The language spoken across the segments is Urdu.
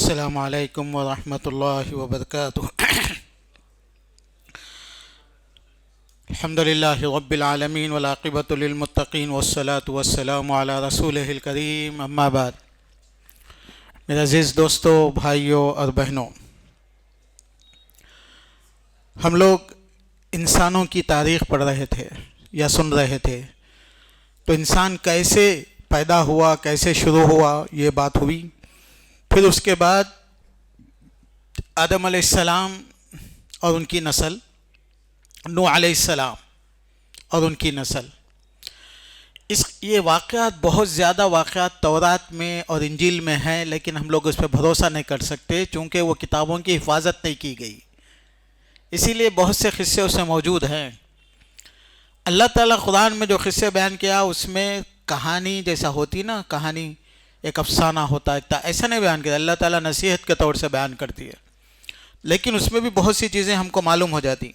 السلام علیکم ورحمۃ اللہ وبرکاتہ۔ الحمد للہ رب العالمین والعاقبۃ للمتقین والصلاة والسلام علی رسولہ الکریم، اما بعد۔ میرے عزیز دوستو، بھائیوں اور بہنوں، ہم لوگ انسانوں کی تاریخ پڑھ رہے تھے یا سن رہے تھے، تو انسان کیسے پیدا ہوا، کیسے شروع ہوا، یہ بات ہوئی۔ پھر اس کے بعد آدم علیہ السلام اور ان کی نسل، نوح علیہ السلام اور ان کی نسل، یہ واقعات بہت زیادہ واقعات تورات میں اور انجیل میں ہیں، لیکن ہم لوگ اس پہ بھروسہ نہیں کر سکتے چونکہ وہ کتابوں کی حفاظت نہیں کی گئی، اسی لیے بہت سے قصے اس میں موجود ہیں۔ اللہ تعالیٰ قرآن میں جو قصے بیان کیا اس میں کہانی جیسا ہوتی نا، کہانی ایک افسانہ ہوتا ہے، ایسا نہیں بیان کیا۔ اللہ تعالیٰ نصیحت کے طور سے بیان کرتی ہے، لیکن اس میں بھی بہت سی چیزیں ہم کو معلوم ہو جاتی۔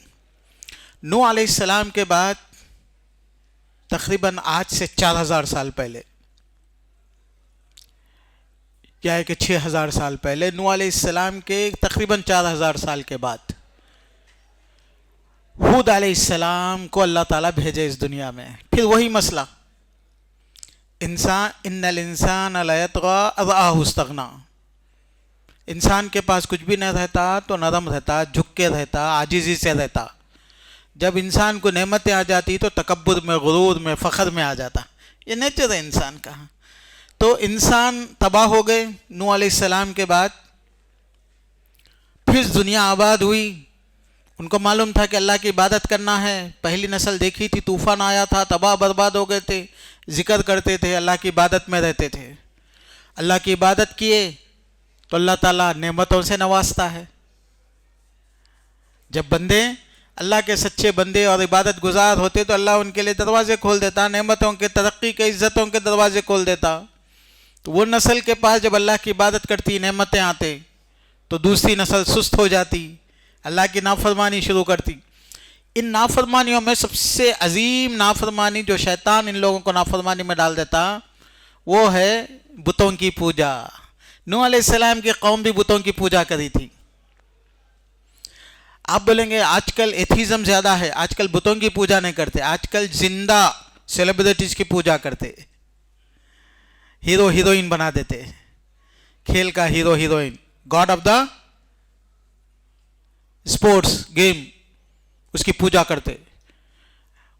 نوح علیہ السلام کے بعد تقریباً آج سے 4000 سال پہلے، کیا ہے کہ 6000 سال پہلے، نوح علیہ السلام کے تقریباً 4000 سال کے بعد ہود علیہ السلام کو اللہ تعالیٰ بھیجے اس دنیا میں۔ پھر وہی مسئلہ، ان الانسان لیطغی ان رآہ استغنی، انسان کے پاس کچھ بھی نہ رہتا تو نرم رہتا، جھک کے رہتا، عاجزی سے رہتا۔ جب انسان کو نعمتیں آ جاتی تو تکبر میں، غرور میں، فخر میں آ جاتا۔ یہ نیچر ہے انسان کا۔ تو انسان تباہ ہو گئے نوح علیہ السلام کے بعد۔ پھر دنیا آباد ہوئی، ان کو معلوم تھا کہ اللہ کی عبادت کرنا ہے۔ پہلی نسل دیکھی تھی، طوفان آیا تھا، تباہ برباد ہو گئے تھے، ذکر کرتے تھے، اللہ کی عبادت میں رہتے تھے۔ اللہ کی عبادت کیے تو اللہ تعالیٰ نعمتوں سے نوازتا ہے۔ جب بندے اللہ کے سچے بندے اور عبادت گزار ہوتے تو اللہ ان کے لیے دروازے کھول دیتا، نعمتوں کے، ترقی کے، عزتوں کے دروازے کھول دیتا۔ تو وہ نسل کے پاس جب اللہ کی عبادت کرتی، نعمتیں آتے، تو دوسری نسل سست ہو جاتی، اللہ کی نافرمانی شروع کرتی۔ ان نافرمانیوں میں سب سے عظیم نافرمانی جو شیطان ان لوگوں کو نافرمانی میں ڈال دیتا، وہ ہے بتوں کی پوجا۔ نوح علیہ السلام کی قوم بھی بتوں کی پوجا کری تھی۔ آپ بولیں گے آج کل ایتھیزم زیادہ ہے، آج کل بتوں کی پوجا نہیں کرتے، آج کل زندہ سیلیبریٹیز کی پوجا کرتے، ہیرو ہیروئن بنا دیتے، کھیل کا hero heroine, god of the sports game, اس کی پوجا کرتے۔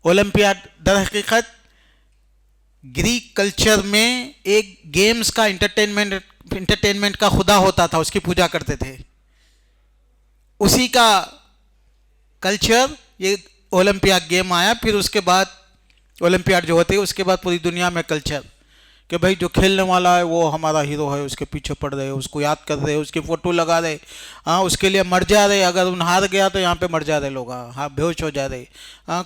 اولمپیاڈ در حقیقت گریک کلچر میں ایک گیمز کا انٹرٹینمنٹ کا خدا ہوتا تھا، اس کی پوجا کرتے تھے۔ اسی کا کلچر یہ اولمپیاڈ گیم آیا، پھر اس کے بعد اولمپیاڈ جو ہوتے اس کے بعد پوری دنیا میں کلچر کہ بھائی جو کھیلنے والا ہے وہ ہمارا ہیرو ہے، اس کے پیچھے پڑ رہے، اس کو یاد کر رہے، اس کی فوٹو لگا رہے، اس کے لیے مر جا رہے، اگر ان ہار گیا تو یہاں پہ مر جا رہے لوگ، بے ہوش ہو جا رہے،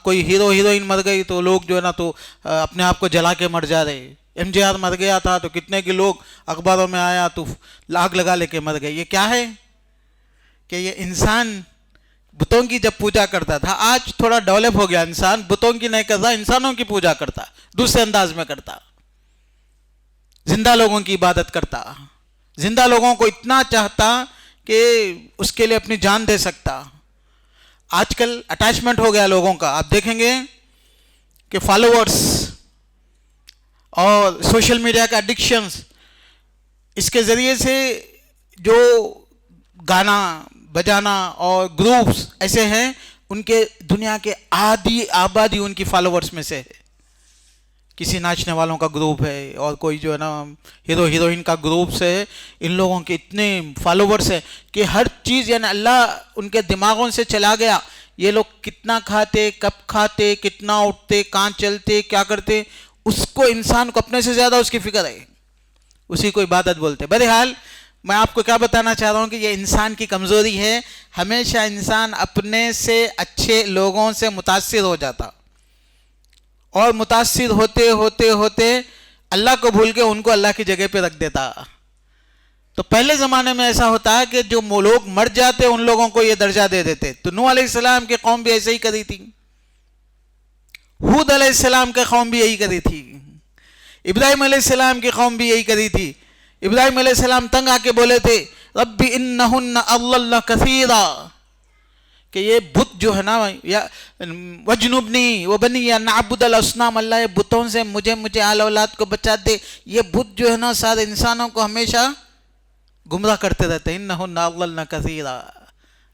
کوئی ہیرو ہیروئن مر گئی تو لوگ جو ہے نا تو اپنے آپ کو جلا کے مر جا رہے۔ ایم جے آر مر گیا تھا تو کتنے کے لوگ اخباروں میں آیا تو آگ لگا لے کے مر گئے۔ یہ کیا ہے کہ یہ انسان بتوں کی جب پوجا کرتا تھا، آج تھوڑا ڈیولپ ہو گیا، انسان بتوں کی نہیں کرتا، انسانوں کی پوجا کرتا، دوسرے انداز میں کرتا، زندہ لوگوں کی عبادت کرتا، زندہ لوگوں کو اتنا چاہتا کہ اس کے لیے اپنی جان دے سکتا۔ آج کل اٹیچمنٹ ہو گیا لوگوں کا، آپ دیکھیں گے کہ فالوورز اور سوشل میڈیا کا ایڈکشنز، اس کے ذریعے سے جو گانا بجانا اور گروپس ایسے ہیں، ان کے دنیا کے آدھی آبادی ان کی فالوورز میں سے ہے۔ کسی ناچنے والوں کا گروپ ہے اور کوئی جو ہے نا ہیرو ہیروئن کا گروپ سے، ان لوگوں کے اتنے فالوورز ہیں کہ ہر چیز یعنی اللہ ان کے دماغوں سے چلا گیا۔ یہ لوگ کتنا کھاتے، کب کھاتے، کتنا اٹھتے، کہاں چلتے، کیا کرتے، اس کو انسان کو اپنے سے زیادہ اس کی فکر ہے، اسی کو عبادت بولتے۔ بہرحال میں آپ کو کیا بتانا چاہ رہا ہوں کہ یہ انسان کی کمزوری ہے، ہمیشہ انسان اپنے سے اچھے لوگوں سے متاثر ہو جاتا، اور متاثر ہوتے ہوتے ہوتے اللہ کو بھول کے ان کو اللہ کی جگہ پہ رکھ دیتا۔ تو پہلے زمانے میں ایسا ہوتا ہے کہ جو لوگ مر جاتے ان لوگوں کو یہ درجہ دے دیتے۔ تو نوح علیہ السلام کی قوم بھی ایسے ہی کری تھی، ہود علیہ السلام کی قوم بھی یہی کری تھی، ابراہیم علیہ السلام کی قوم بھی یہی کری تھی۔ ابراہیم علیہ السلام تنگ آ کے بولے تھے رب انہن اضللن کثیرا، کہ یہ بت جو ہے نا، یا وجنبنی وبنی نعبد الاصنام، اللہ یہ بتوں سے مجھے آل اولاد کو بچا دے. یہ بت جو ہے نا سارے انسانوں کو ہمیشہ گمراہ کرتے رہتے ہیں. انہن اضللن کثیرا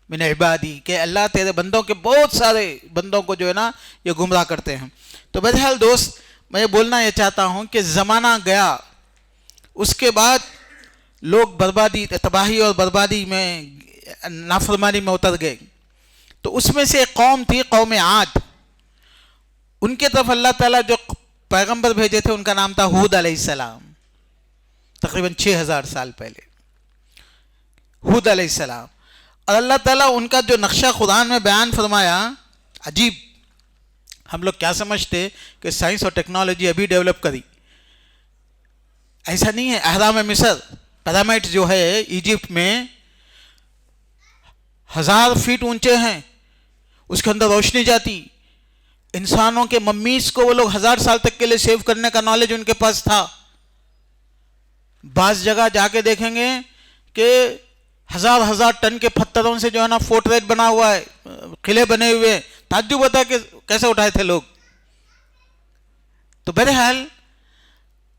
من عبادی، کہ اللہ تیرے بندوں کے بہت سارے بندوں کو جو ہے نا یہ گمراہ کرتے ہیں. تو بہرحال دوست، میں یہ بولنا یہ چاہتا ہوں کہ زمانہ گیا، اس کے بعد لوگ بربادی، تباہی اور بربادی میں، نافرمانی میں اتر گئے. تو اس میں سے ایک قوم تھی، قوم عاد. ان کے طرف اللہ تعالیٰ جو پیغمبر بھیجے تھے ان کا نام تھا ہود علیہ السلام، تقریباً 6000 سال پہلے ہود علیہ السلام. اور اللہ تعالیٰ ان کا جو نقشہ قرآن میں بیان فرمایا، عجیب. ہم لوگ کیا سمجھتے کہ سائنس اور ٹیکنالوجی ابھی ڈیولپ کری، ایسا نہیں ہے. اہرام مصر، پیرامڈ جو ہے ایجپٹ میں 1000 فیٹ اونچے ہیں، اس کے اندر روشنی جاتی. انسانوں کے ممیز کو وہ لوگ 1000 سال تک کے لیے سیو کرنے کا نالج ان کے پاس تھا. بعض جگہ جا کے دیکھیں گے کہ 1000 ٹن کے پتھروں سے جو ہے نا فورٹریٹ بنا ہوا ہے، قلعے بنے ہوئے. تعجب ہوتا ہے کہ کیسے اٹھائے تھے لوگ. تو بہرحال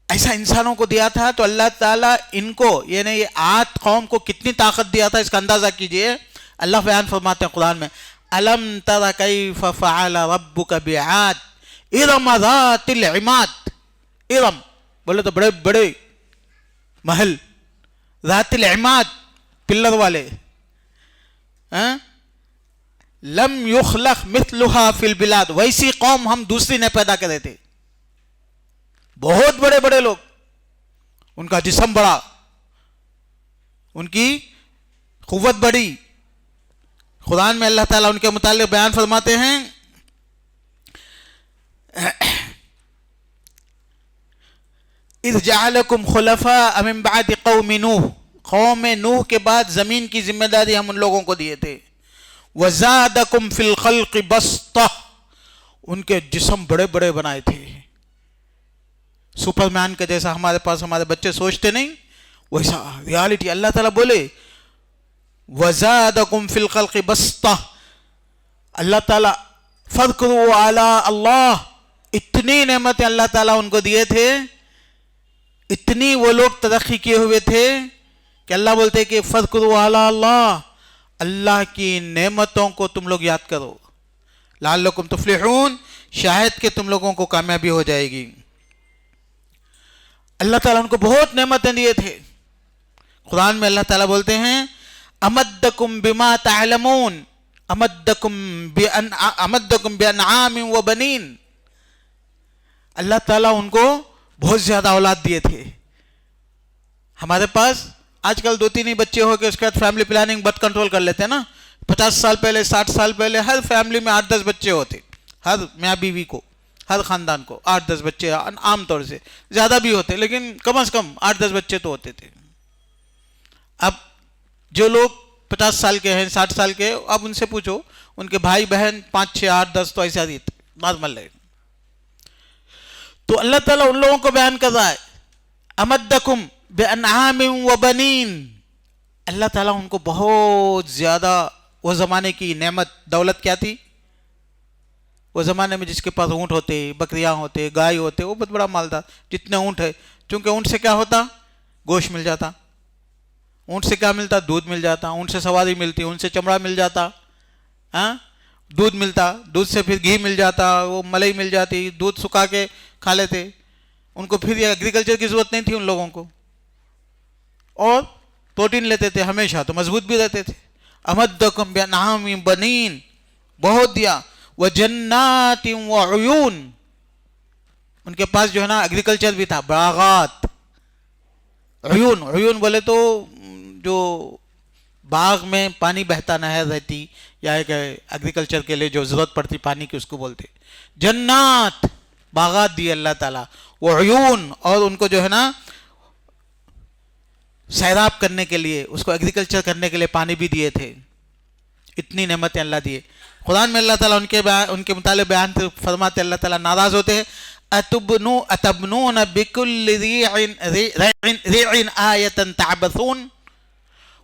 ایسا انسانوں کو دیا تھا. تو اللہ تعالیٰ ان کو، یعنی یہ عاد قوم کو کتنی طاقت دیا تھا اس کا اندازہ کیجئے. اللہ بیان فرماتے ہیں قرآن میں، الم تر کیف فعل ربک بعاد ارم ذات العماد. ارم بولے تو بڑے بڑے محل، ذات العماد پلر والے. لم یخلق مثلها فی البلاد، ویسی قوم ہم دوسری نے پیدا کرے تھے. بہت بڑے بڑے لوگ، ان کا جسم بڑا، ان کی قوت بڑی. قرآن میں اللہ تعالیٰ ان کے متعلق بیان فرماتے ہیں، اذ جعلکم خلفاء من بعد قوم نوح، قوم نوح کے بعد زمین کی ذمہ داری ہم ان لوگوں کو دیے تھے. وزادکم فی الخلق بسطہ، ان کے جسم بڑے بڑے بنائے تھے. سپر مین کا جیسا ہمارے پاس ہمارے بچے سوچتے نہیں، ویسا ریالٹی. اللہ تعالیٰ بولے وزادکم فی الخلق بسطہ. اللہ تعالیٰ فاذکروا آلاء اللہ، اتنی نعمتیں اللہ تعالیٰ ان کو دیے تھے، اتنی وہ لوگ ترقی کیے ہوئے تھے کہ اللہ بولتے کہ فاذکروا آلاء اللہ، اللہ کی نعمتوں کو تم لوگ یاد کرو. لعلکم تفلحون، شاید کہ تم لوگوں کو کامیابی ہو جائے گی. اللہ تعالیٰ ان کو بہت نعمتیں دیے تھے. قرآن میں اللہ تعالیٰ بولتے ہیں امدکم بما تعلمون، امدکم بانعام وبنین. اللہ تعالیٰ ان کو بہت زیادہ اولاد دیے تھے. ہمارے پاس آج کل 2-3 ہی بچے ہو کے اس کے بعد فیملی پلاننگ برتھ کنٹرول کر لیتے ہیں نا. 50 سال پہلے، 60 سال پہلے ہر فیملی میں 8-10 بچے ہوتے، ہر میاں بیوی کو، ہر خاندان کو 8-10 بچے عام طور سے. زیادہ بھی ہوتے لیکن کم از کم 8-10 بچے تو ہوتے تھے. اب جو لوگ 50 سال کے ہیں، 60 سال کے، اب ان سے پوچھو ان کے بھائی بہن 5, 6, 8, 10 تو ایسا ہی تھے نارمل ہے. تو اللہ تعالیٰ ان لوگوں کو بیان کر رہا ہے امدکم بانعام وبنین. اللہ تعالیٰ ان کو بہت زیادہ، وہ زمانے کی نعمت دولت کیا تھی؟ وہ زمانے میں جس کے پاس اونٹ ہوتے، بکریاں ہوتے، گائے ہوتے، وہ بہت بڑا مالدار. جتنے اونٹ ہے، چونکہ اونٹ سے کیا ہوتا؟ گوشت مل جاتا. اونٹ سے کیا ملتا؟ دودھ مل جاتا. اونٹ سے سواری ملتی، اونٹ سے چمڑا مل جاتا، دودھ ملتا، دودھ سے پھر گھی مل جاتا، وہ ملائی مل جاتی، دودھ سکھا کے کھا لیتے. ان کو پھر یہ ایگریکلچر کی ضرورت نہیں تھی ان لوگوں کو، اور پروٹین لیتے تھے ہمیشہ، تو مضبوط بھی رہتے تھے. امدکم بانعام بنین، بہت دیا. وجنات وعیون، ان کے پاس جو ہے نا ایگریکلچر بھی تھا، باغات. عیون، عیون بولے تو جو باغ میں پانی بہتا نہر رہتی، یا ایک ایگریکلچر کے لیے جو ضرورت پڑتی پانی کی، اس کو بولتے. جنات، باغات دی اللہ تعالیٰ. وعیون، اور ان کو جو ہے نا سیراب کرنے کے لیے، اس کو ایگریکلچر کرنے کے لیے پانی بھی دیے تھے. اتنی نعمتیں اللہ دیے. قرآن میں اللہ تعالیٰ ان کے متعلق بیان فرماتے، اللہ تعالیٰ ناراض ہوتے ہیں. اتبنون بکل ریع آیۃ تعبثون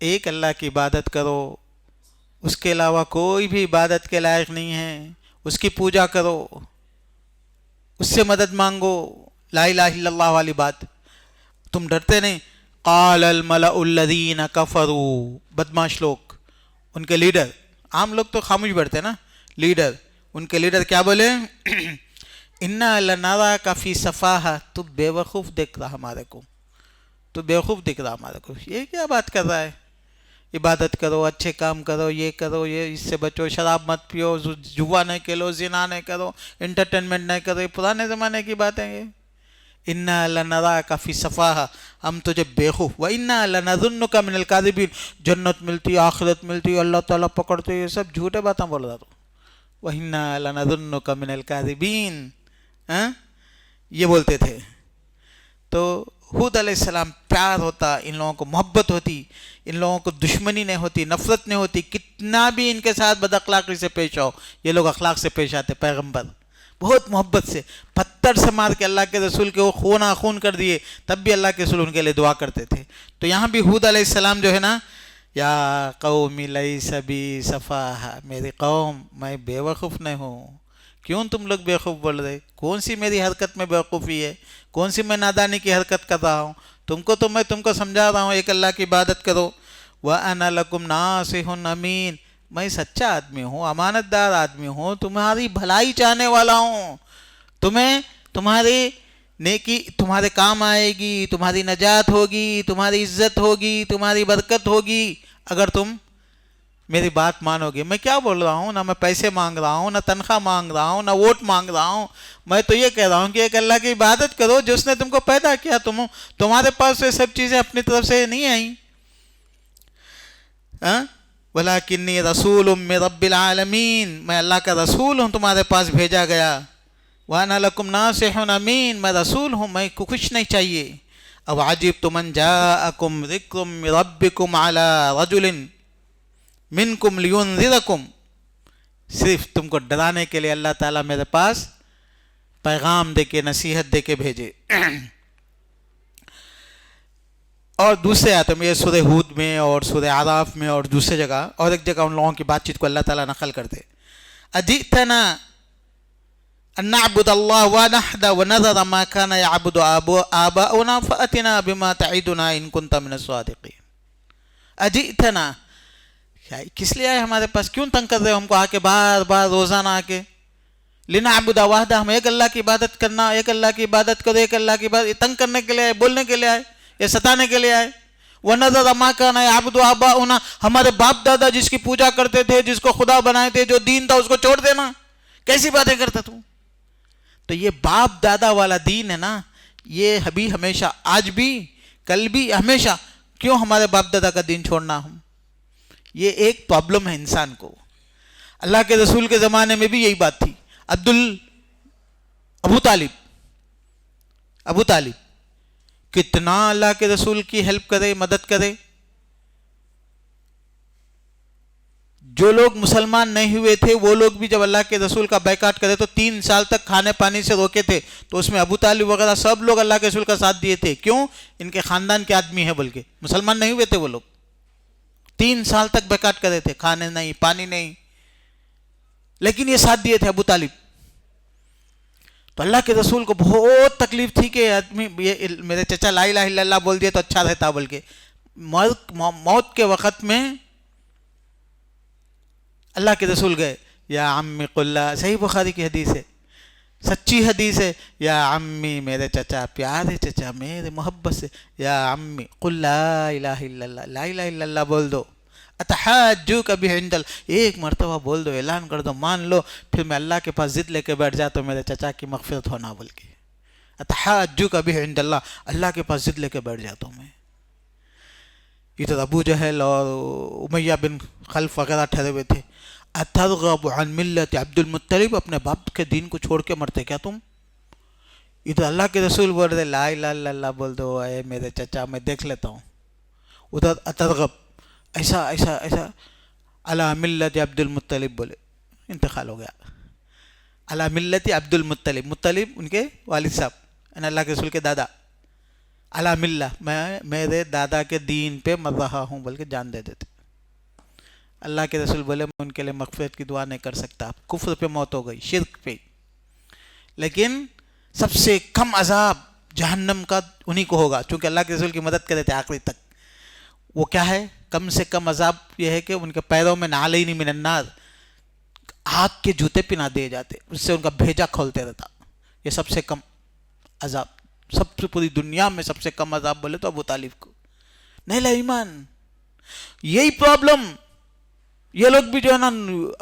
ایک اللہ کی عبادت کرو، اس کے علاوہ کوئی بھی عبادت کے لائق نہیں ہے، اس کی پوجا کرو، اس سے مدد مانگو، لا الہ الا اللہ والی بات. تم ڈرتے نہیں؟ قال الملأ الذین کفروا، بدماش لوگ، ان کے لیڈر، عام لوگ تو خاموش بیٹھتے نا، لیڈر، ان کے لیڈر کیا بولے؟ انا لنراک فی سفاہہ، تو بے وقوف دیکھ رہا ہمارے کو، تو بے وقوف دکھ رہا ہمارے کو، یہ کیا بات کر رہا ہے؟ عبادت کرو، اچھے کام کرو، یہ کرو، یہ اس سے بچو، شراب مت پیو، جوا نہیں کھیلو، زنا نہیں کرو، انٹرٹینمنٹ نہیں کرو، یہ پرانے زمانے کی باتیں یہ. انا لنراک فی سفاہہ، ہم تجھے بیوقوف، وانا لنظنک من الکاذبین، جنت ملتی، آخرت ملتی، اللہ تعالیٰ پکڑتے، یہ سب جھوٹے باتیں بول رہا تو. وانا لنظنک من الکاذبین، یہ بولتے تھے. تو حود علیہ السلام پیار ہوتا، ان لوگوں کو محبت ہوتی، ان لوگوں کو دشمنی نہیں ہوتی، نفرت نہیں ہوتی، کتنا بھی ان کے ساتھ بد اخلاقی سے پیش آؤ، یہ لوگ اخلاق سے پیش آتے. پیغمبر بہت محبت سے، پتھر سے مار کے اللہ کے رسول کے وہ خون آخون کر دیے، تب بھی اللہ کے رسول ان کے لیے دعا کرتے تھے. تو یہاں بھی حود علیہ السلام جو ہے نا، یا قوم لیس بی سفاہہ، میری قوم میں بے وقوف نہیں ہوں. کیوں تم لوگ بیوقوف بول رہے؟ کون سی میری حرکت میں بیوقوفی ہے؟ کون سی میں نادانی کی حرکت کر رہا ہوں؟ میں تم کو سمجھا رہا ہوں ایک اللہ کی عبادت کرو. وَأَنَا لَكُمْ نَاصِحٌ أَمِينٌ، میں سچا آدمی ہوں، امانت دار آدمی ہوں، تمہاری بھلائی چاہنے والا ہوں، تمہیں تمہاری نیکی تمہارے کام آئے گی، تمہاری نجات ہوگی، تمہاری عزت ہوگی، تمہاری برکت ہوگی اگر تم میری بات مانو گے. میں کیا بول رہا ہوں؟ نہ میں پیسے مانگ رہا ہوں، نہ تنخواہ مانگ رہا ہوں، نہ ووٹ مانگ رہا ہوں. میں تو یہ کہہ رہا ہوں کہ ایک اللہ کی عبادت کرو جس نے تم کو پیدا کیا. تمہارے پاس یہ سب چیزیں اپنی طرف سے نہیں آئیں. وَلَكِنِّي رَسُولٌ مِّن رَبِّ الْعَالَمِينَ، میں اللہ کا رسول ہوں، تمہارے پاس بھیجا گیا. وَأَنَا لَكُمْ نَاصِحٌ أَمِينٌ، میں رسول ہوں، میں کو کچھ نہیں چاہیے. اب عَجِبْتُمْ أَن جَاءَكُمْ ذِكْرٌ مِّن رَبِّكُمْ عَلَىٰ رَجُلٍ مِّنْكُمْ لِيُنذِرَكُمْ، صرف تم کو ڈرانے کے لیے اللہ تعالیٰ میرے پاس پیغام دے کے، نصیحت دے کے بھیجے. اور دوسرے آیتوں میں، سورہ ہود میں اور سورہ اعراف میں اور دوسرے جگہ، اور ایک جگہ ان لوگوں کی بات چیت کو اللہ تعالیٰ نقل کرتے. اجئتنا ان نعبد اللہ وحدہ ونذر ما كان يعبد آباؤنا فأتنا بما تعدنا ان كنت من الصادقین. اجئتنا، کس لیے آئے ہمارے پاس؟ کیوں تنگ کر رہے ہو ہم کو آ کے بار بار روزانہ آ کے؟ لنعبد وحدہ، ہم ایک اللہ کی عبادت کرنا، ایک اللہ کی عبادت کرو، ایک اللہ کی عبادت، تنگ کرنے کے لیے آئے، بولنے کے لیے آئے، یا ستانے کے لیے آئے؟ وَنَذَرَ مَا كَانَ يَعْبُدُ آبَاؤُنَا، ہمارے باپ دادا جس کی پوجا کرتے تھے، جس کو خدا بنائے تھے، جو دین تھا اس کو چھوڑ دینا؟ کیسی باتیں کرتا تو؟ تو یہ باپ دادا والا دین ہے نا، یہ ابھی ہمیشہ، آج بھی، کل بھی، ہمیشہ. کیوں ہمارے باپ دادا کا دین چھوڑنا ہم؟ یہ ایک پرابلم ہے انسان کو. اللہ کے رسول کے زمانے میں بھی یہی بات تھی. ابو طالب کتنا اللہ کے رسول کی ہیلپ کرے، مدد کرے. جو لوگ مسلمان نہیں ہوئے تھے وہ لوگ بھی جب اللہ کے رسول کا بائیکاٹ کرے تو 3 سال تک کھانے پانی سے روکے تھے. تو اس میں ابو طالب وغیرہ سب لوگ اللہ کے رسول کا ساتھ دیے تھے. کیوں؟ ان کے خاندان کے آدمی ہیں، بلکہ مسلمان نہیں ہوئے تھے وہ لوگ. 3 سال تک بائیکاٹ کرے تھے، کھانے نہیں، پانی نہیں، لیکن یہ ساتھ دیے تھے ابو طالب. تو اللہ کے رسول کو بہت تکلیف تھی کہ آدمی میرے چچا لا الہ الا اللہ بول دیے تو اچھا رہتا، بلکہ موت کے وقت میں اللہ کے رسول گئے، یا عمی قل لا، صحیح بخاری کی حدیث ہے، سچی حدیث ہے، یا عمی میرے چچا، پیارے چچا میرے محبت سے، یا عمی قل لا الہ الا اللہ، لا الہ الا اللہ بول دو. اتحاجوک بہ عند اللہ، ایک مرتبہ بول دو، اعلان کر دو، مان لو، پھر میں اللہ کے پاس ضد لے کے بیٹھ جاتا ہوں میرے چچا کی مغفرت ہونا، بلکہ اتحاجوک بہ عند اللہ، اللہ کے پاس ضد لے کے بیٹھ جاتا ہوں میں. ادھر ابو جہل اور امیہ بن خلف وغیرہ ٹھہرے ہوئے تھے. اترغب عن ملت عبد المطلب، اپنے باپ کے دین کو چھوڑ کے مرتے کیا تم؟ ادھر اللہ کے رسول بول رہے لا الہ الا اللہ بول دو، اے میرے چچا میں دیکھ لیتا ہوں. ادھر اترغب، ایسا ایسا ایسا، علی ملت عبد المطلب بولے، انتقال ہو گیا. علی ملت عبد المطلب، مطلب ان کے والد صاحب، اللہ کے رسول کے دادا. علی ملہ، میں میرے دادا کے دین پہ مر رہا ہوں، بلکہ جان دے دیتے. اللہ کے رسول بولے میں ان کے لیے مغفرت کی دعا نہیں کر سکتا، کفر پہ موت ہو گئی، شرک پہ. لیکن سب سے کم عذاب جہنم کا انہی کو ہوگا، چونکہ اللہ کے رسول کی مدد کرے تھے آخری تک. وہ کیا ہے؟ کم سے کم عذاب یہ ہے کہ ان کے پیروں میں نعلین من النار، آگ کے جوتے پہنا دیے جاتے، اس سے ان کا بھیجا کھولتے رہتا. یہ سب سے کم عذاب، سب سے پوری دنیا میں سب سے کم عذاب بولے تو ابو طالب کو. نہیں لا ایمان. یہی پرابلم یہ لوگ بھی جو ہے نا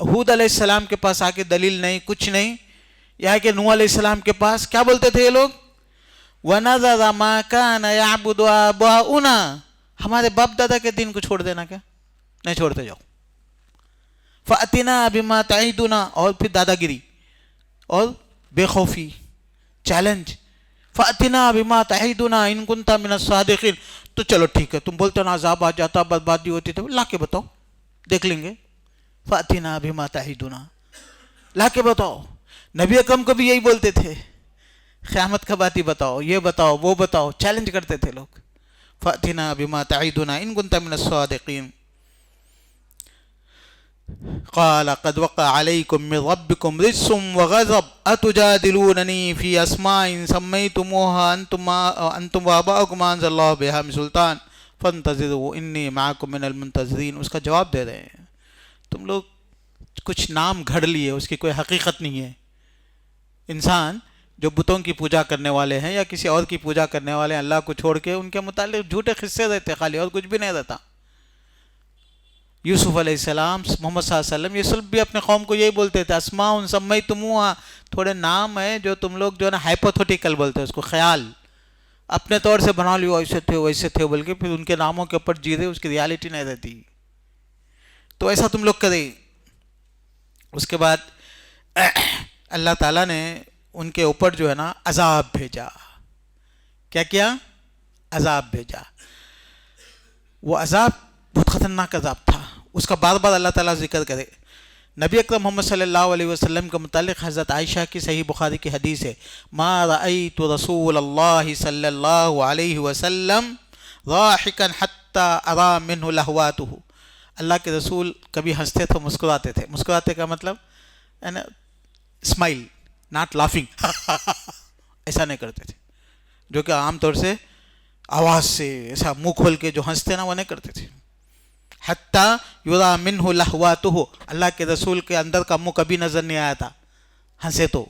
ہود علیہ السلام کے پاس آ کے دلیل نہیں کچھ نہیں، یا کہ نوح علیہ السلام کے پاس کیا بولتے تھے یہ لوگ؟ وَنَذَرَ مَا كَانَ يَعْبُدُ آبَاؤُنَا، ہمارے باپ دادا کے دین کو چھوڑ دینا، کیا نہیں چھوڑتے جاؤ. فَأْتِنَا بِمَا تَعِدُنَا، اور پھر دادا گیری اور بے خوفی، چیلنج. فَأْتِنَا بِمَا تَعِدُنَا إِن كُنْتَ مِنَ الصَّادِقِينَ. تو چلو ٹھیک ہے، تم بولتے نا عذاب آ جاتا، بربادی ہوتی، تو لا کے بتاؤ، دیکھ لیں گے. فَأْتِنَا بِمَا تَعِدُنَا، لا کے بتاؤ. نبی اکرم کو بھی یہی بولتے تھے، قیامت کا بات ہی بتاؤ، یہ بتاؤ وہ بتاؤ، چیلنج کرتے تھے لوگ. فَأْتِنَا بِمَا تَعِدُنَا إِن كُنْتَ مِنَ الصَّادِقِينَ. قال قد وقع عليكم من ربكم رجس وغضب أتجادلونني في أسماء سميتموها أنتم وآباؤكم ما أنزل الله بها من سلطان فانتظروا إني معكم من المنتظرين. اس کا جواب دے رہے ہیں، تم لوگ کچھ نام گھڑ لیے، اس کی کوئی حقیقت نہیں ہے. انسان جو بتوں کی پوجا کرنے والے ہیں یا کسی اور کی پوجا کرنے والے ہیں، اللہ کو چھوڑ کے ان کے متعلق جھوٹے قصے رہتے خالی، اور کچھ بھی نہیں رہتا. یوسف علیہ السلام، محمد صلی اللہ علیہ وسلم، یہ سب بھی اپنے قوم کو یہی بولتے تھے، اسماء سمیتموہا، تھوڑے نام ہیں جو تم لوگ جو ہے نا ہائپوتھیٹیکل بولتے ہیں، اس کو خیال اپنے طور سے بنا لیو، ایسے تھے ویسے تھے، بلکہ پھر ان کے ناموں کے اوپر جی رہے، اس کی ریالٹی نہیں رہتی. تو ایسا تم لوگ کرے. اس کے بعد اللہ تعالیٰ نے ان کے اوپر جو ہے نا عذاب بھیجا. کیا کیا؟ عذاب بھیجا. وہ عذاب بہت خطرناک عذاب تھا، اس کا بار بار اللہ تعالیٰ ذکر کرے. نبی اکرم محمد صلی اللہ علیہ وسلم کے متعلق حضرت عائشہ کی صحیح بخاری کی حدیث ہے، ما رأیت رسول اللہ صلی اللہ علیہ وسلم ضاحکا حتی ارا منہ لہواتہ. اللہ کے رسول کبھی ہنستے تھے، مسکراتے تھے. مسکراتے کا مطلب اسمائل، ناٹ لافنگ ایسا نہیں کرتے تھے، جو کہ عام طور سے آواز سے ایسا منہ کھول کے جو ہنستے نا وہ نہیں کرتے تھے. حتیٰ یرا منہ لہواتہ، اللہ کے رسول کے اندر کا منہ کبھی نظر نہیں آیا تھا ہنسے تو.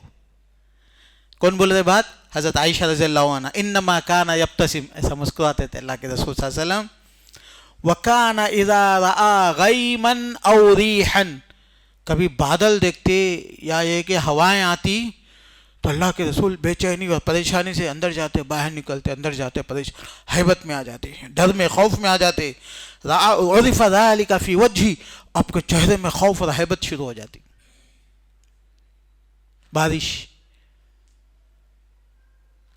کون بول رہے بات؟ حضرت عائشہ رضی اللہ عنہ. انما کان یبتسم، ایسا مسکراتے تھے اللہ کے رسول صلی اللہ علیہ وسلم. وکان اذا رآ غیما او ریحا، کبھی بادل دیکھتے یا یہ کہ ہوائیں آتی تو اللہ کے رسول بے چینی اور پریشانی سے اندر جاتے، باہر نکلتے، اندر جاتے، ہیبت میں آ جاتے، ڈر میں خوف میں آ جاتے. عرف ذلک فی وجہی، آپ کے چہرے میں خوف اور ہیبت شروع ہو جاتی. بارش،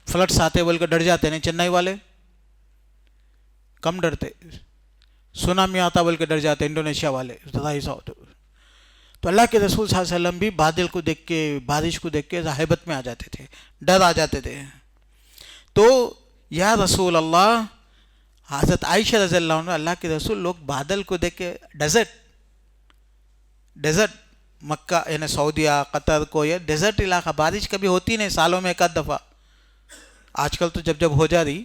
فلڈس آتے بول کے ڈر جاتے، نہیں چنئی والے کم ڈرتے. سونامی آتا بول کے ڈر جاتے انڈونیشیا والے، ذرا ایسا ہوتا. تو اللہ کے رسول صلی اللہ علیہ وسلم بھی بادل کو دیکھ کے، بارش کو دیکھ کے ہیبت میں آ جاتے تھے، ڈر آ جاتے تھے. تو یا رسول اللہ، حضرت عائشہ رضی اللہ عنہ، اللہ کے رسول، لوگ بادل کو دیکھ کے ڈیزرٹ مکہ یعنی سعودیہ قطر کو، یہ ڈیزرٹ علاقہ، بارش کبھی ہوتی نہیں، سالوں میں ایک آدھ دفعہ. آج کل تو جب ہو جا رہی،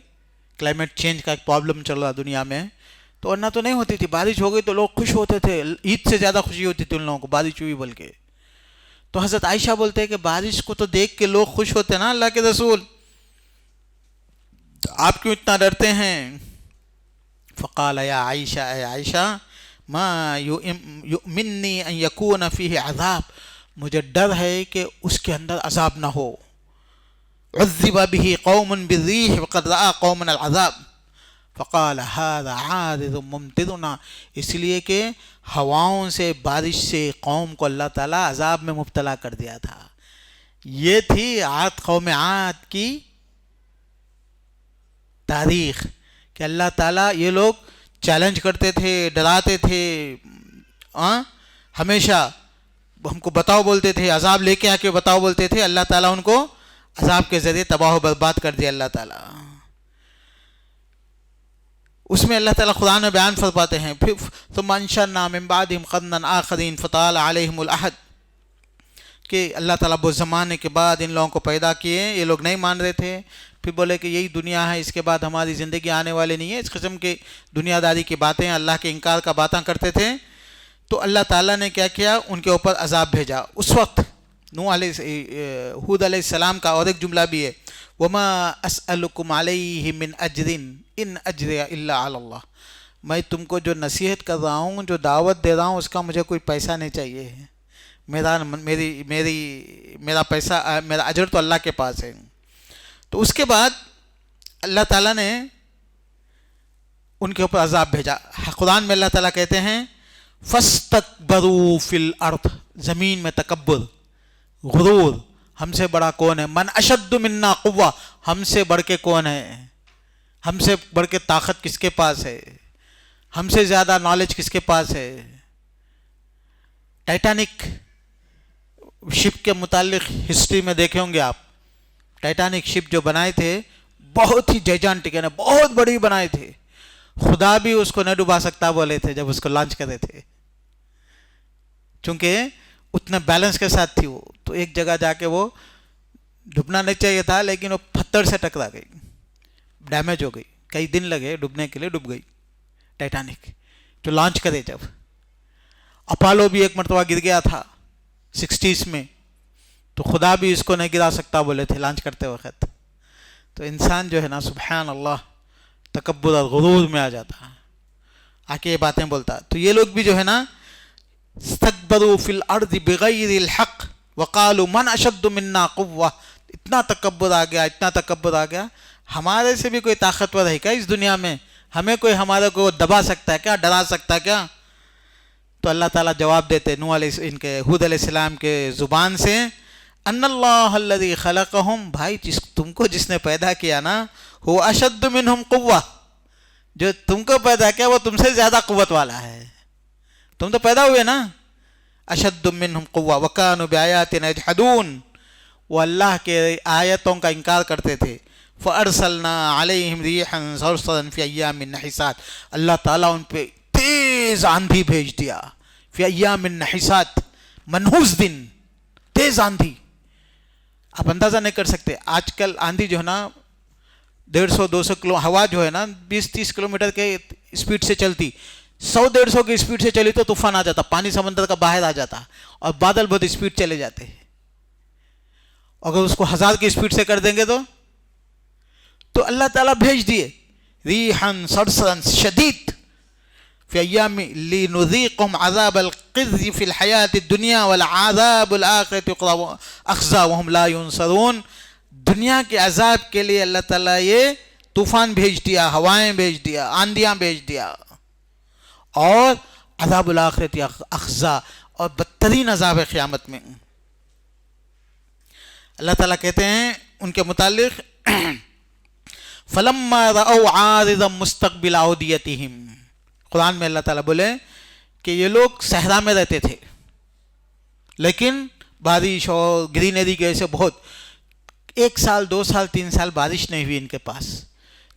کلائمیٹ چینج کا ایک پرابلم چل رہا دنیا میں، تو ورنہ تو نہیں ہوتی تھی. بارش ہو گئی تو لوگ خوش ہوتے تھے، عید سے زیادہ خوشی ہوتی تھی ان لوگوں کو، بارش ہوئی بول کے. تو حضرت عائشہ بولتے ہیں کہ بارش کو تو دیکھ کے لوگ خوش ہوتے نا اللہ کے رسول، آپ کیوں اتنا ڈرتے ہیں؟ فقال یا عائشہ، اے عائشہ، ما یؤمننی ان یکون فیہ عذاب، مجھے ڈر ہے کہ اس کے اندر عذاب نہ ہو. عذب به قوم بالریح وقد رأى قوم العذاب فقال هذا عارض ممطرنا، اس لیے کہ ہواؤں سے، بارش سے قوم کو اللہ تعالیٰ عذاب میں مبتلا کر دیا تھا. یہ تھی قوم عاد کی تاریخ کہ اللہ تعالیٰ، یہ لوگ چیلنج کرتے تھے، ڈراتے تھے، ہمیشہ ہم کو بتاؤ بولتے تھے، عذاب لے کے آ کے بتاؤ بولتے تھے. اللہ تعالیٰ ان کو عذاب کے ذریعے تباہ و برباد کر دیا اللہ تعالیٰ. اس میں اللہ تعالیٰ قرآن میں بیان فرماتے ہیں پھر ثم انشأنا من بعدهم قرنا آخرین فطال علیہم العہد، کہ اللہ تعالیٰ بہت زمانے کے بعد ان لوگوں کو پیدا کیے، یہ لوگ نہیں مان رہے تھے، پھر بولے کہ یہی دنیا ہے، اس کے بعد ہماری زندگی آنے والی نہیں ہے، اس قسم کی دنیا داری کی باتیں، اللہ کے انکار کا باتیں کرتے تھے. تو اللہ تعالیٰ نے کیا کیا، ان کے اوپر عذاب بھیجا. اس وقت ہود علیہ السلام کا اور ایک جملہ بھی ہے، وما اسألکم علیہ من اجر ان اجری الا علی اللہ، میں تم کو جو نصیحت کر رہا ہوں، جو دعوت دے رہا ہوں، اس کا مجھے کوئی پیسہ نہیں چاہیے، میرا پیسہ، میرا اجر تو اللہ کے پاس ہے. تو اس کے بعد اللہ تعالیٰ نے ان کے اوپر عذاب بھیجا. قرآن میں اللہ تعالیٰ کہتے ہیں فاستکبروا فی الارض، زمین میں تکبر، غرور، ہم سے بڑا کون ہے، من اشد منا قوہ، ہم سے بڑھ کے کون ہے، ہم سے بڑھ کے طاقت کس کے پاس ہے، ہم سے زیادہ نالج کس کے پاس ہے. ٹائٹینک شپ کے متعلق ہسٹری میں دیکھے ہوں گے آپ، ٹائٹینک شپ جو بنائے تھے بہت ہی جائجانٹک، یعنی بہت بڑی بنائے تھے، خدا بھی اس کو نہیں ڈبا سکتا بولے تھے جب اس کو لانچ کرے تھے، چونکہ اتنا بیلنس کے ساتھ تھی وہ. تو ایک جگہ جا کے وہ ڈوبنا نہیں چاہیے تھا، لیکن وہ پتھر سے ٹکرا گئی، ڈیمیج ہو گئی، کئی دن لگے ڈوبنے کے لیے، ڈوب گئی ٹائٹینک جو لانچ کرے. جب اپالو بھی ایک مرتبہ گر گیا تھا 60s میں، تو خدا بھی اس کو نہیں گرا سکتا بولے تھے لانچ کرتے وقت. تو انسان جو ہے نا سبحان اللہ تکبر اور غرور میں آ جاتا، آ کے یہ باتیں بولتا. تو یہ لوگ بھی جو ہے نا استکبروا فی الارض بغیر الحق وقالوا من اشد منا قوہ، اتنا تکبر آ گیا، اتنا تکبر آ گیا. ہمارے سے بھی کوئی طاقتور ہے کیا اس دنیا میں، ہمیں کوئی ہمارے کو دبا سکتا ہے کیا، ڈرا سکتا ہے کیا. تو اللہ تعالیٰ جواب دیتے ان کے ہود علیہ السلام کے زبان سے، ان اللہ الذی خلقہم، بھائی تم کو جس نے پیدا کیا نا، هو اشد منہم قوہ، جو تم کو پیدا کیا وہ تم سے زیادہ قوت والا ہے، تم تو پیدا ہوئے نا. اشد منہم قوہ وکانوا بآیاتنا یجحدون، وہ اللہ کے آیتوں کا انکار کرتے تھے. فارسلنا علیہم ریحا صرصرا فی ایام نحسات، اللہ تعالیٰ ان پہ تیز آندھی بھیج دیا، فی ایام نحسات، منحوس دن، تیز آندھی. آپ اندازہ نہیں کر سکتے. آج کل آندھی جو ہے نا 150-200 کلو، ہوا جو ہے نا 20-30 کلومیٹر کے اسپیڈ سے چلتی، 100-150 کی اسپیڈ سے چلی تو طوفان آ جاتا، پانی سمندر کا باہر آ جاتا، اور بادل بہت اسپیڈ چلے جاتے. اگر اس کو 1000 کی اسپیڈ سے کر دیں گے تو اللہ تعالیٰ بھیج دیے ریحا صرصرا شدید فی ایام لنذیقہم عذاب الخزي فی الحیاۃ الدنیا والعذاب الآخرۃ اخزی وہم لا ینصرون. دنیا کے عذاب کے لیے اللہ تعالیٰ یہ طوفان بھیج دیا، ہوائیں بھیج دیا، آندھیاں بھیج دیا، اور عذاب الآخرۃ اخزی، اور بدترین عذاب قیامت میں. اللہ تعالیٰ کہتے ہیں ان کے متعلق فلما رأوا عارضا مستقبل اودیتہم، قرآن میں اللہ تعالیٰ بولے کہ یہ لوگ صحرا میں رہتے تھے، لیکن بارش اور گرینری کی وجہ سے بہت 1 سال 2 سال 3 سال بارش نہیں ہوئی ان کے پاس،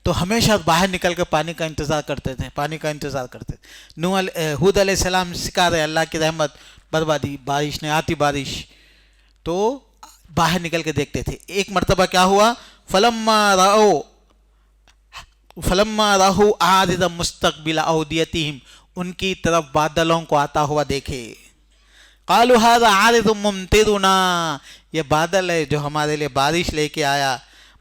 تو ہمیشہ باہر نکل کے پانی کا انتظار کرتے تھے، پانی کا انتظار کرتے تھے. ہود علیہ السلام سکھا رہے اللہ کی رحمت بربادی، بارش نہیں آتی بارش، تو باہر نکل کے دیکھتے تھے. ایک مرتبہ کیا ہوا، فلما رأوا عارضا مستقبل اودیتہم، ان کی طرف بادلوں کو آتا ہوا دیکھے، قالوا هذا عارض ممطرنا، یہ بادل ہے جو ہمارے لیے بارش لے کے آیا.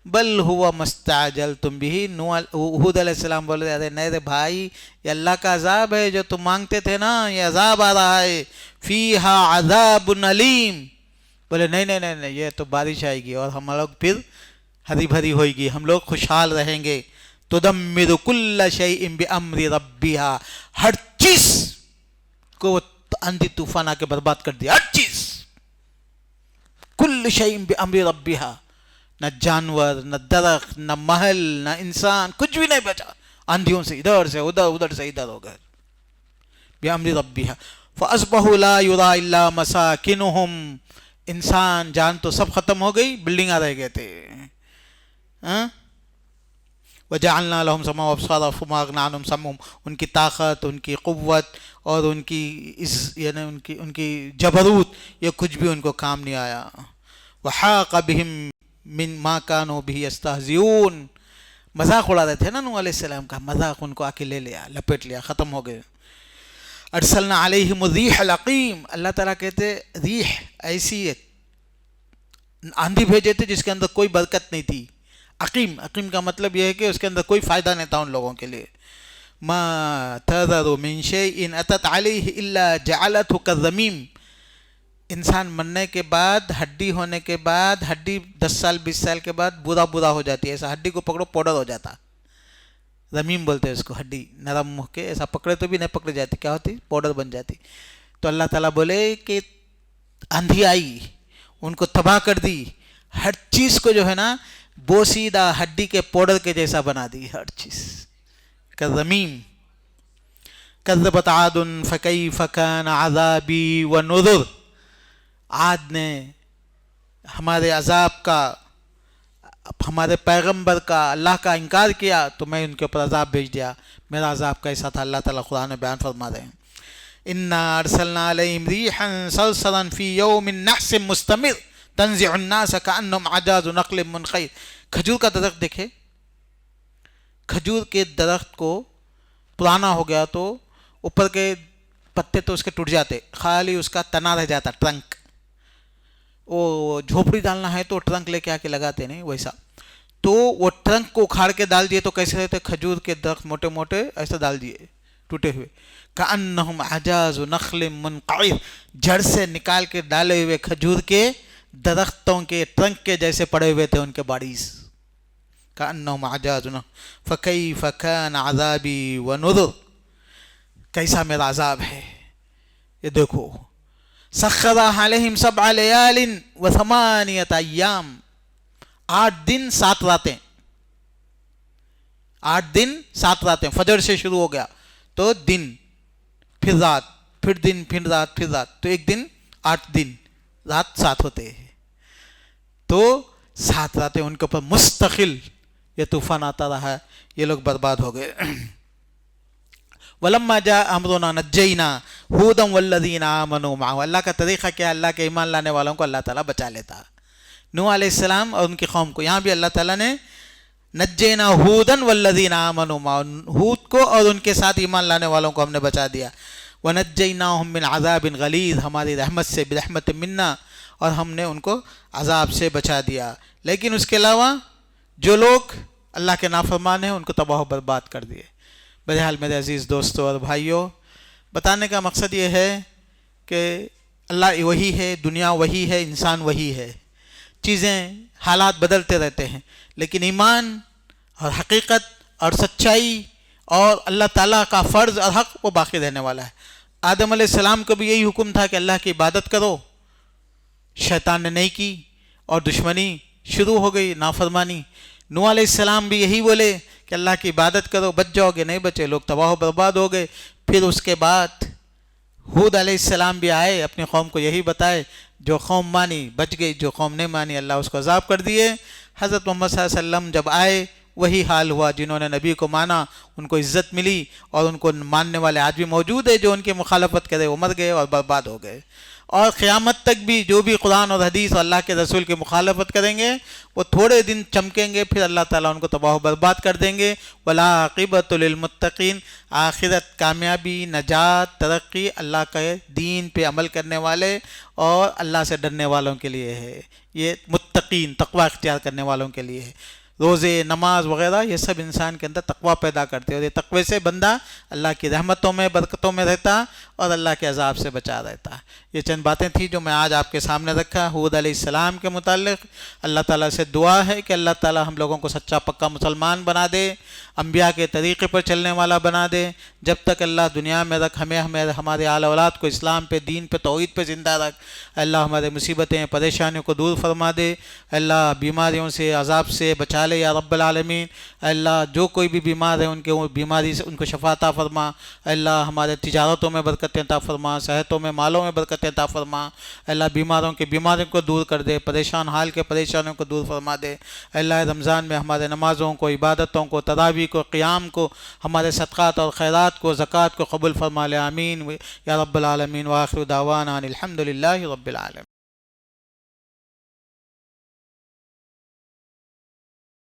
بل هو ما استعجلتم به، ہود علیہ السلام بول رہے نہیں رے بھائی، یہ اللہ کا عذاب ہے جو تم مانگتے تھے نا، یہ عذاب آ رہا ہے. فیہا عذاب علیم، بولے نہیں یہ تو بارش آئے گی اور ہم لوگ پھر ہری بھری ہوئے گی، ہم لوگ خوشحال رہیں گے. تدمر کل شیء بامر ربها، ہر چیز کو آندھی طوفان آ کے برباد کر دیا، ہر چیز، کل شیء بامر ربها، نہ جانور، نہ درخت، نہ محل، نہ انسان، کچھ بھی نہیں بچا، آندھیوں سے ادھر سے ادھر، ادھر سے ادھر ہو گئے. بامر ربها فاصبحوا لا يرى الا مساكنهم، انسان جان تو سب ختم ہو گئی، بلڈنگاں رہ گئے تھے. وجعلنا لهم سمعا وابصارا فما اغنى عنهم سمعهم، ان کی طاقت، ان کی قوت اور ان کی یعنی ان کی جبروت، یہ کچھ بھی ان کو کام نہیں آیا. وحاق بهم من ما كانوا به يستهزئون، مذاق اڑا رہے تھے نا نوح علیہ السلام کا، مذاق ان کو آ کے لے لیا، لپیٹ لیا، ختم ہو گئے. ارسلنا علیہم الریح العقیم، اللہ تعالیٰ کہتے ریح ایسی آندھی بھیجے تھے جس کے اندر کوئی برکت نہیں تھی. عقیم، عقیم کا مطلب یہ ہے کہ اس کے اندر کوئی فائدہ نہیں تھا ان لوگوں کے لیے. ما تذر من شیء اتت علیہ الا جعلته كالرمیم، انسان مرنے کے بعد، ہڈی ہونے کے بعد، ہڈی 10 سال 20 سال کے بعد بودا ہو جاتی ہے، ایسا ہڈی کو پکڑو پاؤڈر ہو جاتا. رمیم بولتے ہیں اس کو، ہڈی نرم منہ کے، ایسا پکڑے تو بھی نہیں پکڑی جاتی، کیا ہوتی؟ پاؤڈر بن جاتی. تو اللہ تعالیٰ بولے کہ آندھی آئی، ان کو تباہ کر دی، ہر چیز کو جو ہے نا بوسیدہ ہڈی کے پاؤڈر کے جیسا بنا دی، ہر چیز. کالرمیم. کذبت عاد فکیف کان عذابی ونذر، عاد نے ہمارے عذاب کا، ہمارے پیغمبر کا، اللہ کا انکار کیا تو میں ان کے اوپر عذاب بھیج دیا. میرا عذاب کیسا تھا اللہ تعالیٰ قرآن میں بیان فرما رہے ہیں. انا ارسلنا علیہم ریحا صرصرا فی یوم نحس مستمر تنزع الناس کانہم اعجاز نخل منقعر. کھجور کا درخت دیکھے، کھجور کے درخت کو پرانا ہو گیا تو اوپر کے پتے تو اس کے ٹوٹ جاتے، خالی اس کا تنا رہ جاتا، ٹرنک. وہ جھوپڑی ڈالنا ہے تو ٹرنک لے کے آ کے لگاتے نہیں ویسا، تو وہ ٹرنک کو اکھاڑ کے ڈال دیے تو کیسے رہتے؟ کھجور کے درخت موٹے موٹے ایسے ڈال دیے ٹوٹے ہوئے. کأنہم اعجاز نخل منقعر، جڑ سے نکال کے ڈالے ہوئے کھجور کے درختوں کے ٹرنک کے جیسے پڑے ہوئے تھے ان کے باڈیز. کأنہم اعجاز نخل فکیف کان عذابی ونذر، کیسا میرا عذاب ہے. یہ دیکھو، سخر علیہم 7 لیال و8 ایام، 8 دن 7 راتیں، 8 دن 7 راتیں. فجر سے شروع ہو گیا تو دن، پھر رات، پھر دن، پھر رات، پھر رات، تو ایک دن 8 دن، رات 7 ہوتے ہیں. تو 7 راتیں ان کے اوپر مستقل یہ طوفان آتا رہا، یہ لوگ برباد ہو گئے. ولما جاء امرنا نجینا ہودا والذین آمنوا معه، اللہ کا طریقہ کیا؟ اللہ کے ایمان لانے والوں کو اللہ تعالیٰ بچا لیتا. نوح علیہ السلام اور ان کی قوم کو، یہاں بھی اللہ تعالیٰ نے نجینا ہودا والذین آمنوا معه، ہود کو اور ان کے ساتھ ایمان لانے والوں کو ہم نے بچا دیا. ونجیناہم من عذاب غلیظ، ہماری رحمت سے، برحمت منا، اور ہم نے ان کو عذاب سے بچا دیا. لیکن اس کے علاوہ جو لوگ اللہ کے نافرمان ہیں ان کو تباہ و برباد کر دیے. بہرحال میرے عزیز دوستوں اور بھائیوں، بتانے کا مقصد یہ ہے کہ اللہ وہی ہے، دنیا وہی ہے، انسان وہی ہے. چیزیں، حالات بدلتے رہتے ہیں، لیکن ایمان اور حقیقت اور سچائی اور اللہ تعالیٰ کا فرض اور حق وہ باقی رہنے والا ہے. آدم علیہ السلام کو بھی یہی حکم تھا کہ اللہ کی عبادت کرو، شیطان نے نہیں کی اور دشمنی شروع ہو گئی، نافرمانی. نوح علیہ السلام بھی یہی بولے کہ اللہ کی عبادت کرو، بچ جاؤ گے، نہیں بچے، لوگ تباہ و برباد ہو گئے. پھر اس کے بعد ہود علیہ السلام بھی آئے، اپنی قوم کو یہی بتائے. جو قوم مانی بچ گئی، جو قوم نہیں مانی اللہ اس کو عذاب کر دیے. حضرت محمد صلی اللہ علیہ وسلم جب آئے وہی حال ہوا، جنہوں نے نبی کو مانا ان کو عزت ملی، اور ان کو ماننے والے آج بھی موجود ہیں، جو ان کی مخالفت کرے وہ مر گئے اور برباد ہو گئے. اور قیامت تک بھی جو بھی قرآن اور حدیث اور اللہ کے رسول کی مخالفت کریں گے وہ تھوڑے دن چمکیں گے، پھر اللہ تعالیٰ ان کو تباہ و برباد کر دیں گے. والعاقبۃ للمتقین، آخرت کامیابی، نجات، ترقی اللہ کے دین پہ عمل کرنے والے اور اللہ سے ڈرنے والوں کے لیے ہے. یہ متقین، تقوی اختیار کرنے والوں کے لیے ہے. روزے، نماز وغیرہ یہ سب انسان کے اندر تقوی پیدا کرتے ہیں، اور یہ تقوی سے بندہ اللہ کی رحمتوں میں، برکتوں میں رہتا اور اللہ کے عذاب سے بچا رہتا. یہ چند باتیں تھیں جو میں آج آپ کے سامنے رکھا ہود علیہ السلام کے متعلق. اللہ تعالیٰ سے دعا ہے کہ اللہ تعالیٰ ہم لوگوں کو سچا پکا مسلمان بنا دے، انبیاء کے طریقے پر چلنے والا بنا دے. جب تک اللہ دنیا میں رکھ، ہمیں ہمارے آل اولاد کو اسلام پہ، دین پہ، توحید پہ زندہ رکھ. اللہ ہمارے مصیبتیں، پریشانیوں کو دور فرما دے. اللہ بیماریوں سے، عذاب سے بچا ڈالے یا رب العالمین۔ اے اللہ جو کوئی بھی بیمار ہے ان کے بیماری سے ان کو شفا عطا فرما۔ اے اللہ ہمارے تجارتوں میں برکت عطا فرما، صحتوں میں مالوں میں برکت عطا فرما۔ اے اللہ بیماروں کی بیماریوں کو دور کر دے، پریشان حال کے پریشانوں کو دور فرما دے۔ اے اللہ رمضان میں ہمارے نمازوں کو، عبادتوں کو، تراویح کو، قیام کو، ہمارے صدقات اور خیرات کو، زکوٰۃ کو قبول فرما لے، آمین یا رب العالمین۔ وآخر دعوانا ان الحمد للہ رب العالمین۔